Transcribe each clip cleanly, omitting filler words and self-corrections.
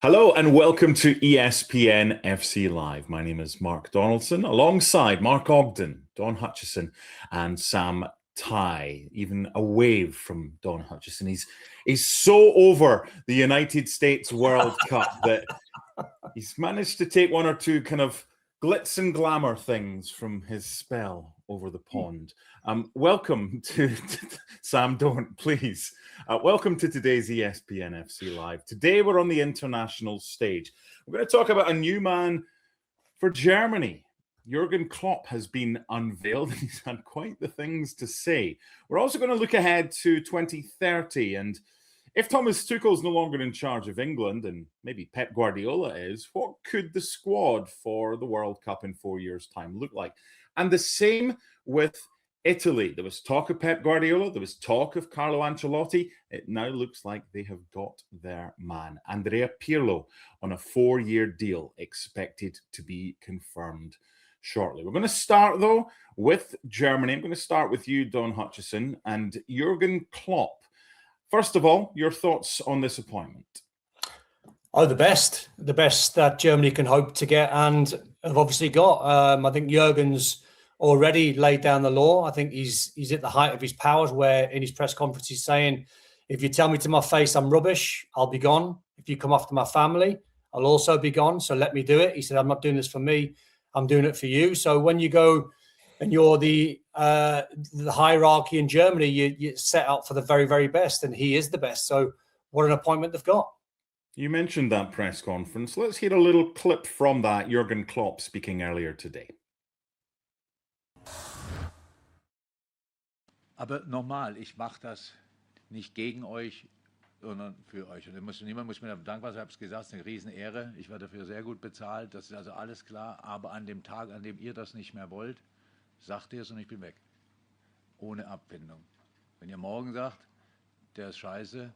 Hello and welcome to ESPN FC Live. My name is Mark Donaldson, alongside Mark Ogden, Don Hutchison, and Sam Tighe. Even a wave from Don Hutchison. He's so over the United States World Cup that he's managed to take one or two kind of glitz and glamour things from his spell over the pond. Welcome to Sam, don't please. Welcome to today's ESPN FC Live. Today we're on the international stage. We're going to talk about a new man for Germany. Jürgen Klopp has been unveiled and he's had quite the things to say. We're also going to look ahead to 2030, and if Thomas Tuchel's no longer in charge of England and maybe Pep Guardiola is, what could the squad for the World Cup in 4 years' time look like? And the same with Italy. There was talk of Pep Guardiola. There was talk of Carlo Ancelotti. It now looks like they have got their man, Andrea Pirlo, on a 4-year deal expected to be confirmed shortly. We're going to start, though, with Germany. I'm going to start with you, Don Hutchison, and Jürgen Klopp. First of all, your thoughts on this appointment? Oh, the best that Germany can hope to get and have obviously got. I think Jürgen's already laid down the law. I think he's at the height of his powers, where in his press conference he's saying, if you tell me to my face I'm rubbish, I'll be gone. If you come after my family, I'll also be gone. So let me do it. He said, I'm not doing this for me. I'm doing it for you. So when you go and you're the hierarchy in Germany, you set out for the very, very best, and he is the best. So what an appointment they've got. You mentioned that press conference. Let's hear a little clip from that. Jürgen Klopp speaking earlier today. Aber nochmal, ich mache das nicht gegen euch, sondern für euch. Und niemand muss mir dafür dankbar sein. Ich habe es gesagt, es ist eine Riesenehre. Ich werde dafür sehr gut bezahlt. Das ist also alles klar. Aber an dem Tag, an dem ihr das nicht mehr wollt, sagt ihr es und ich bin weg. Ohne Abfindung. Wenn ihr morgen sagt, der ist scheiße,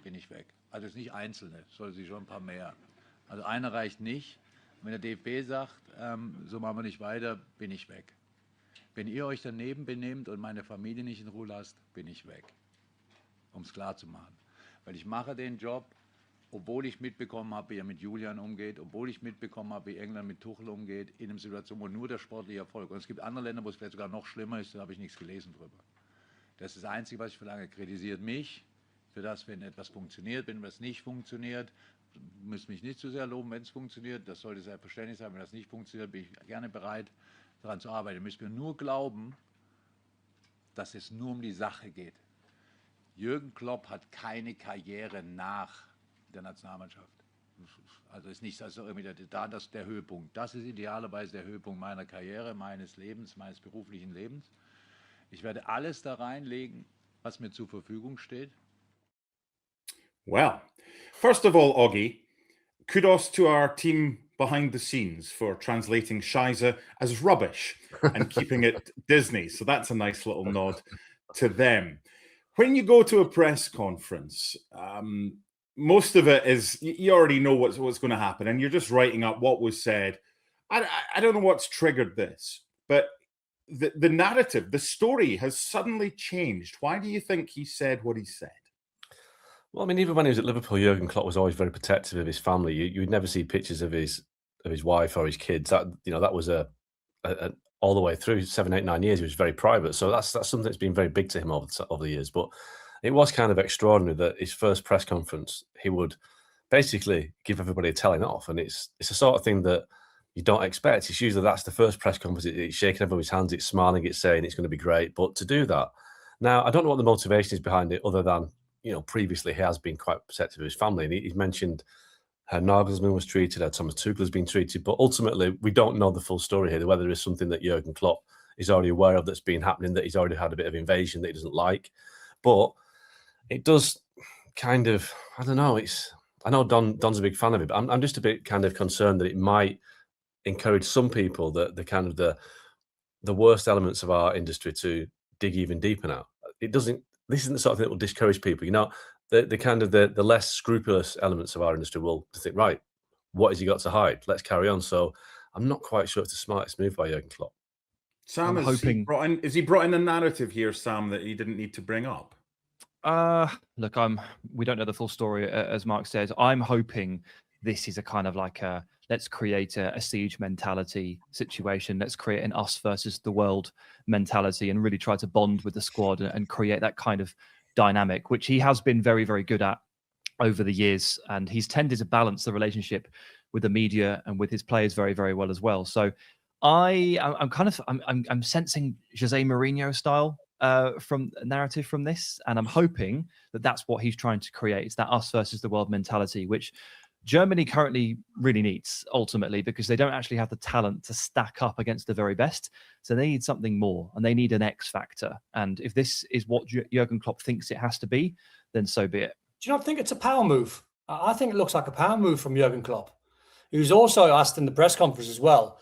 bin ich weg. Also es ist nicht Einzelne, es soll sich schon ein paar mehr. Also einer reicht nicht. Wenn der DFB sagt, so machen wir nicht weiter, bin ich weg. Wenn ihr euch daneben benehmt und meine Familie nicht in Ruhe lasst, bin ich weg. Um es klar zu machen. Weil ich mache den Job, obwohl ich mitbekommen habe, wie er mit Julian umgeht, obwohl ich mitbekommen habe, wie England mit Tuchel umgeht, in einer Situation, wo nur der sportliche Erfolg. Und es gibt andere Länder, wo es vielleicht sogar noch schlimmer ist, da habe ich nichts gelesen drüber. Das ist das Einzige, was ich verlange. Kritisiert mich für das, wenn etwas funktioniert. Wenn etwas nicht funktioniert, müsst mich nicht zu sehr loben, wenn es funktioniert. Das sollte selbstverständlich sein. Wenn das nicht funktioniert, bin ich gerne bereit, daran zu arbeiten. Ihr müsst mir nur glauben, dass es nur um die Sache geht. Jürgen Klopp hat keine Karriere nach der Nationalmannschaft. Also ist nicht also irgendwie der Höhepunkt. Das ist idealerweise der Höhepunkt meiner Karriere, meines Lebens, meines beruflichen Lebens. Ich werde alles da reinlegen, was mir zur Verfügung steht. Well, first of all, Oggy, kudos to our team behind the scenes for translating Scheisse as rubbish and keeping it Disney. So that's a nice little nod to them. When you go to a press conference, most of it is, you already know what's going to happen, and you're just writing up what was said. I don't know what's triggered this, but the narrative, the story has suddenly changed. Why do you think he said what he said? Well, I mean, even when he was at Liverpool, Jurgen Klopp was always very protective of his family. You would never see pictures of his wife or his kids. That was a all the way through 7, 8, 9 years. He was very private, so that's something that's been very big to him over the years. But it was kind of extraordinary that his first press conference, he would basically give everybody a telling off, and it's the sort of thing that you don't expect. It's usually that's the first press conference. It's shaking everybody's hands, it's smiling, it's saying it's going to be great. But to do that now, I don't know what the motivation is behind it, other than previously he has been quite protective of his family, and he's mentioned how Nagelsmann was treated, how Thomas Tuchel has been treated, but ultimately we don't know the full story here, whether there is something that Jurgen Klopp is already aware of that's been happening, that he's already had a bit of invasion that he doesn't like. But it does kind of, I don't know, I know Don's a big fan of it, but I'm just a bit kind of concerned that it might encourage some people that the worst elements of our industry to dig even deeper now. This isn't the sort of thing that will discourage people. The less scrupulous elements of our industry will think, right, what has he got to hide? Let's carry on. So I'm not quite sure it's the smartest move by Jurgen Klopp. Sam, is he brought in a narrative here, Sam, that he didn't need to bring up? Look, we don't know the full story, as Mark says. I'm hoping this is a kind of like a let's create a siege mentality situation. Let's create an us versus the world mentality and really try to bond with the squad and create that kind of dynamic, which he has been very, very good at over the years. And he's tended to balance the relationship with the media and with his players very, very well as well. So I'm sensing Jose Mourinho style from narrative from this, and I'm hoping that that's what he's trying to create. It's that us versus the world mentality, which Germany currently really needs ultimately, because they don't actually have the talent to stack up against the very best. So they need something more, and they need an X factor. And if this is what Jürgen Klopp thinks it has to be, then so be it. Do you not think it's a power move? I think it looks like a power move from Jürgen Klopp. He was also asked in the press conference as well,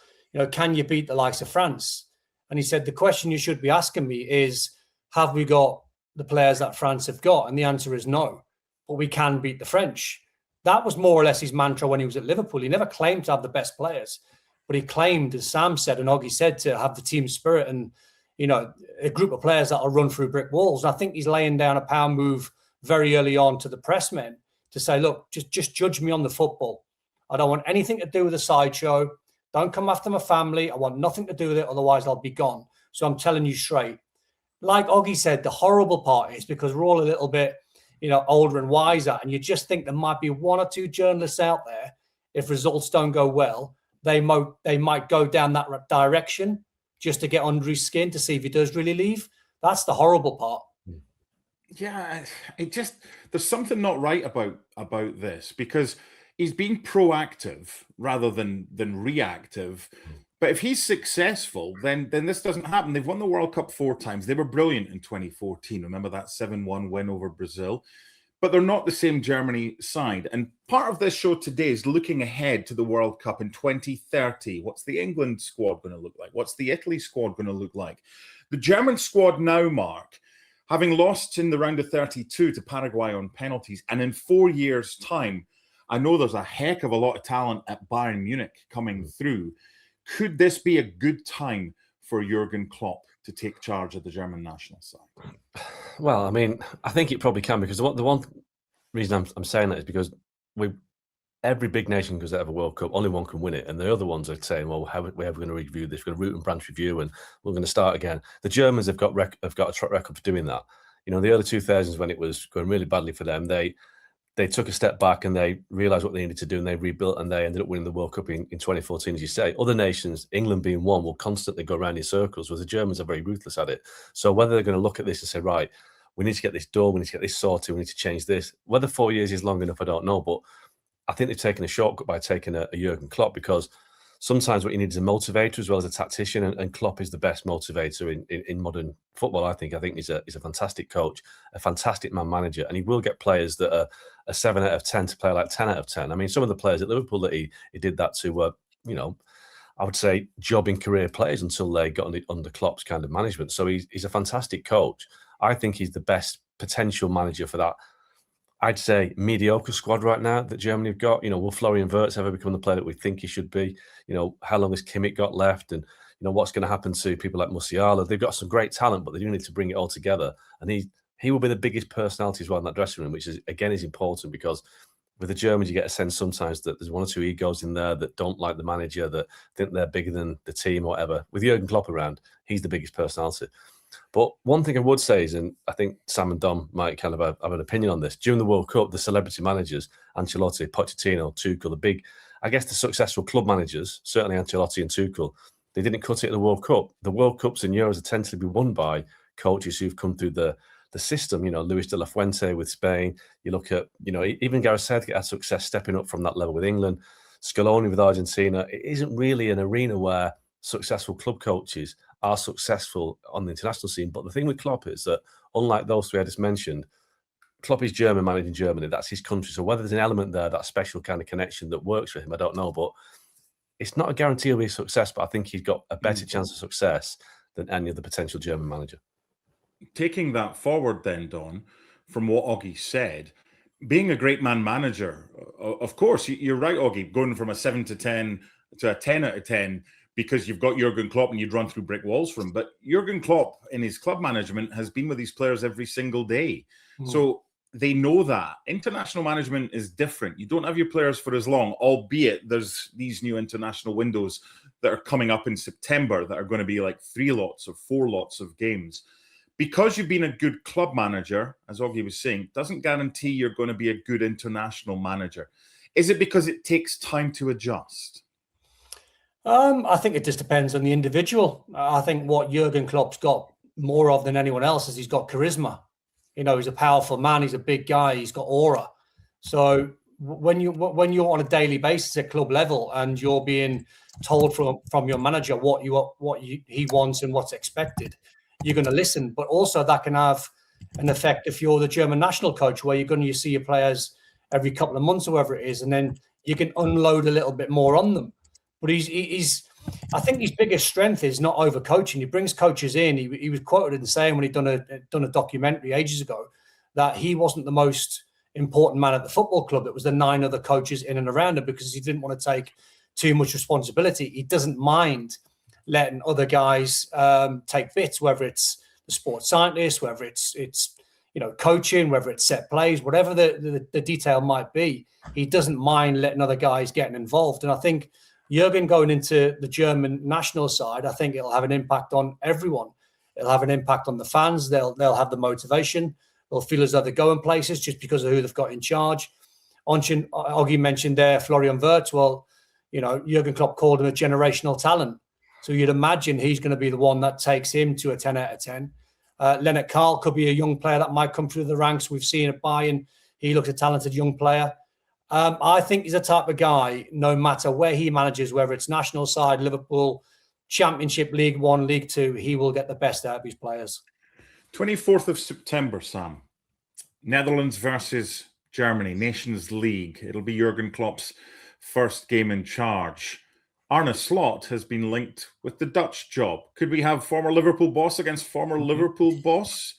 can you beat the likes of France? And he said, the question you should be asking me is, have we got the players that France have got? And the answer is no, but we can beat the French. That was more or less his mantra when he was at Liverpool. He never claimed to have the best players, but he claimed, as Sam said and Oggy said, to have the team spirit and, a group of players that will run through brick walls. And I think he's laying down a power move very early on to the press men to say, look, just judge me on the football. I don't want anything to do with the sideshow. Don't come after my family. I want nothing to do with it. Otherwise, I'll be gone. So I'm telling you straight. Like Oggy said, the horrible part is because we're all a little bit, older and wiser. And you just think there might be one or two journalists out there. If results don't go well, they might go down that direction just to get under his skin to see if he does really leave. That's the horrible part. Yeah, there's something not right about this, because he's being proactive rather than reactive. But if he's successful, then this doesn't happen. They've won the World Cup 4 times. They were brilliant in 2014. Remember that 7-1 win over Brazil? But they're not the same Germany side. And part of this show today is looking ahead to the World Cup in 2030. What's the England squad going to look like? What's the Italy squad going to look like? The German squad now, Mark, having lost in the round of 32 to Paraguay on penalties, and in 4 years' time, I know there's a heck of a lot of talent at Bayern Munich coming through. Could this be a good time for Jürgen Klopp to take charge of the German national side? Well, I mean, I think it probably can, because the one reason I'm saying that is because every big nation goes out of a World Cup, only one can win it. And the other ones are saying, well, how are we ever going to review this? We're going to root and branch review, and we're going to start again. The Germans have got a track record for doing that. The early 2000s, when it was going really badly for them, they took a step back and they realised what they needed to do, and they rebuilt, and they ended up winning the World Cup in 2014, as you say. Other nations, England being one, will constantly go around in circles, whereas the Germans are very ruthless at it. So whether they're going to look at this and say, right, we need to get this done, we need to get this sorted, we need to change this. Whether 4 years is long enough, I don't know. But I think they've taken a shortcut by taking a Jürgen Klopp, because sometimes what you need is a motivator as well as a tactician, and Klopp is the best motivator in modern football. I think he's a fantastic coach, a fantastic man manager, and he will get players that are a 7 out of 10 to play like 10 out of 10. I mean, some of the players at Liverpool that he did that to were, I would say, jobbing career players until they got under Klopp's kind of management. So he's a fantastic coach. I think he's the best potential manager for that, I'd say, mediocre squad right now that Germany have got. Will Florian Wirtz ever become the player that we think he should be? How long has Kimmich got left? And, what's going to happen to people like Musiala? They've got some great talent, but they do need to bring it all together. And he will be the biggest personality as well in that dressing room, which is important, because with the Germans, you get a sense sometimes that there's one or two egos in there that don't like the manager, that think they're bigger than the team or whatever. With Jürgen Klopp around, he's the biggest personality. But one thing I would say is, and I think Sam and Dom might kind of have an opinion on this, during the World Cup, the celebrity managers, Ancelotti, Pochettino, Tuchel, the successful club managers, certainly Ancelotti and Tuchel, they didn't cut it in the World Cup. The World Cups and Euros tend to be won by coaches who've come through the system. Luis de la Fuente with Spain. You look at, even Gareth Southgate had success stepping up from that level with England. Scaloni with Argentina. It isn't really an arena where successful club coaches are successful on the international scene. But the thing with Klopp is that, unlike those three I just mentioned, Klopp is German, managing Germany. That's his country. So whether there's an element there, that special kind of connection that works for him, I don't know. But it's not a guarantee of his success, but I think he's got a better chance of success than any other potential German manager. Taking that forward then, Don, from what Oggy said, being a great man manager, of course, you're right, Oggy, going from a 7 to 10 to a 10 out of 10, because you've got Jürgen Klopp and you'd run through brick walls for him. But Jürgen Klopp in his club management has been with these players every single day. So they know that. International management is different. You don't have your players for as long, albeit there's these new international windows that are coming up in September that are going to be like 3 lots or 4 lots of games. Because you've been a good club manager, as Oggy was saying, doesn't guarantee you're going to be a good international manager. Is it because it takes time to adjust? I think it just depends on the individual. I think what Jürgen Klopp's got more of than anyone else is he's got charisma. You know, he's a powerful man. He's a big guy. He's got aura. So when you're on a daily basis at club level and you're being told from your manager what he wants and what's expected, you're going to listen. But also that can have an effect if you're the German national coach, where you're going to see your players every couple of months or whatever it is, and then you can unload a little bit more on them. But I think his biggest strength is not over coaching. He brings coaches in. He was quoted in saying when he'd done a documentary ages ago that he wasn't the most important man at the football club. It was the 9 other coaches in and around him, because he didn't want to take too much responsibility. He doesn't mind letting other guys take bits, whether it's the sports scientist, whether it's coaching, whether it's set plays, whatever the detail might be. He doesn't mind letting other guys getting involved. And I think Jürgen going into the German national side, I think it'll have an impact on everyone. It'll have an impact on the fans. They'll have the motivation. They'll feel as though they're going places just because of who they've got in charge. Oggy mentioned there Florian Wirtz. Well, Jürgen Klopp called him a generational talent. So you'd imagine he's going to be the one that takes him to a 10 out of 10. Lennart Karl could be a young player that might come through the ranks. We've seen at Bayern. He looks a talented young player. I think he's the type of guy, no matter where he manages, whether it's national side, Liverpool, Championship, League One, League Two, he will get the best out of his players. 24th of September, Sam. Netherlands versus Germany, Nations League. It'll be Jürgen Klopp's first game in charge. Arne Slot has been linked with the Dutch job. Could we have former Liverpool boss against former Liverpool boss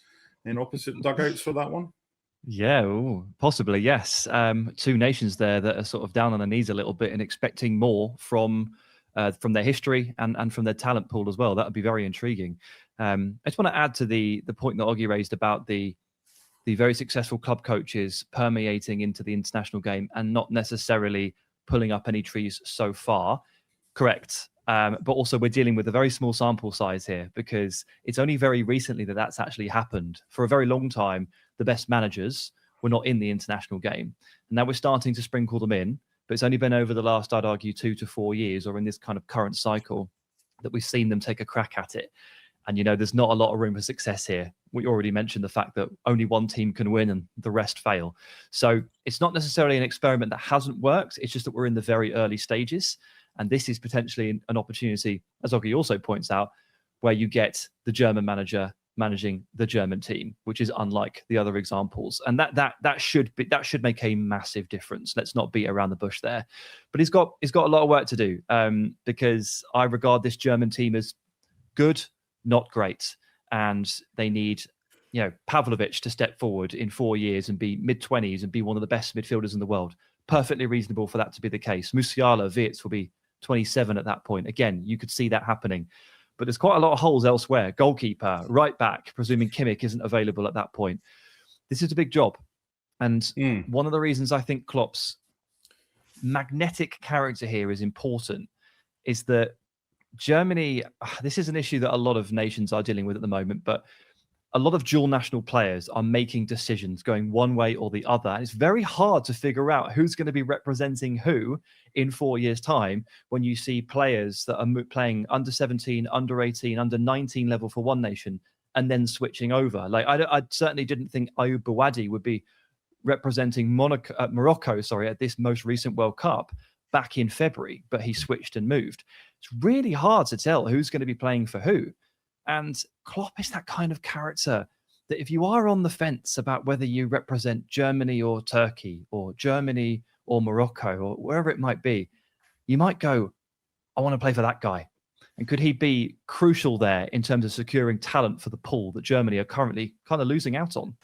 in opposite dugouts for that one? Yeah, possibly, yes. 2 nations there that are sort of down on their knees a little bit and expecting more from their history and from their talent pool as well. That would be very intriguing. I just want to add to the point that Oggy raised about the very successful club coaches permeating into the international game and not necessarily pulling up any trees so far. Correct. But also we're dealing with a very small sample size here, because it's only very recently that that's actually happened. For a very long time, the best managers were not in the international game. And now we're starting to sprinkle them in, but it's only been over the last, I'd argue, 2 to 4 years, or in this kind of current cycle, that we've seen them take a crack at it. And, there's not a lot of room for success here. We already mentioned the fact that only one team can win and the rest fail. So it's not necessarily an experiment that hasn't worked. It's just that we're in the very early stages. And this is potentially an opportunity, as Oggy also points out, where you get the German manager managing the German team, which is unlike the other examples. And that should make a massive difference. Let's not beat around the bush there. But he's got a lot of work to do, because I regard this German team as good, not great. And they need, Pavlovic to step forward in 4 years and be mid-20s and be one of the best midfielders in the world. Perfectly reasonable for that to be the case. Musiala, Wirtz will be 27 at that point. Again, you could see that happening. But there's quite a lot of holes elsewhere. Goalkeeper, right back, presuming Kimmich isn't available at that point. This is a big job. And one of the reasons I think Klopp's magnetic character here is important is that Germany, this is an issue that a lot of nations are dealing with at the moment, but a lot of dual national players are making decisions going one way or the other. And it's very hard to figure out who's going to be representing who in 4 years' time when you see players that are playing under 17, under 18, under 19 level for one nation and then switching over. Like I certainly didn't think Ayoub Bouadi would be representing Morocco, at this most recent World Cup back in February, but he switched and moved. It's really hard to tell who's going to be playing for who. And Klopp is that kind of character that if you are on the fence about whether you represent Germany or Turkey or Germany or Morocco or wherever it might be, you might go, I want to play for that guy. And could he be crucial there in terms of securing talent for the pool that Germany are currently kind of losing out on?